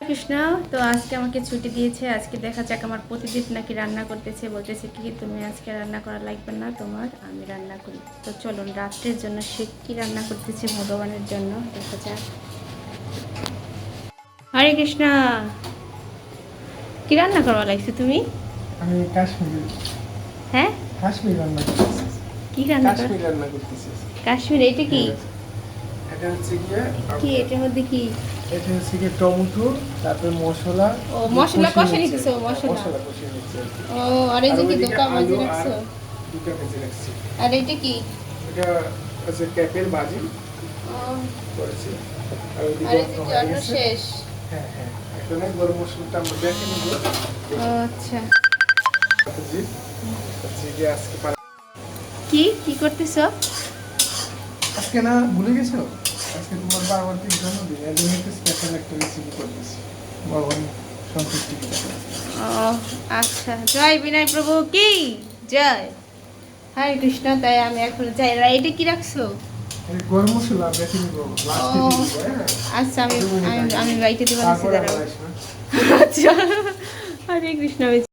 কৃষ্ণ। তো আজকে আমাকে ছুটি দিয়েছে। আজকে দেখা যাক, আমার প্রতিদিন নাকি রান্না করতেছে, বলতেছে কি তুমি আজকে রান্না করা লাগবে না তোমার, আমি রান্না করি। তো চলুন রাত্রের জন্য সে কি রান্না করতেছে ভগবানের জন্য দেখা যাক। হরে কৃষ্ণ। কি রান্না করা লাগছে তুমি? আমি কাশ্মীরি। হ্যাঁ, কাশ্মীরি রান্না করতেছি। কি রান্না করা? কাশ্মীরি রান্না করতেছি। কাশ্মীর। এটা কি? এটা হচ্ছে গিয়ে কি এটার মধ্যে কি? এটা হচ্ছে গিয়ে টমেটো, তারপরে মশলা। ও মশলা কষে নিতেছো? মশলা মশলা কষিয়ে নিচ্ছে। ও, আর এই যে কি দোকা ভাজি রাখছো? দুটো ভেজে রাখছি। আর এটা কি? এটা হচ্ছে ক্যাপের ভাজি ও, করেছি। আর এই যে কি অন্য শেষ? হ্যাঁ হ্যাঁ, এখন গরম মশলাটা আমরা বেটে নিব। ও আচ্ছা। জি, হচ্ছে গিয়ে আজকে কি কি করতেছো? আজকে না ভুলে গেছো? আজকে তোমার বাবার জন্মদিন, এর জন্য একটা স্পেশাল একটা রেসিপি করতেছি ভগবান সন্তুষ্টি করতে। ও আচ্ছা, জয় বিনয় প্রভু কি জয়। হরে কৃষ্ণ। তাই আমি এখন যাই। এটা কি রাখছো? এই গরম মশলা বেটে নিব, লাস্টে ও, দিয়ে দিব। হ্যাঁ, আচ্ছা আমি আমি বাইটে দিব। তারপরে দাঁড়াও। আমরা আসবো। আচ্ছা, হরে কৃষ্ণ।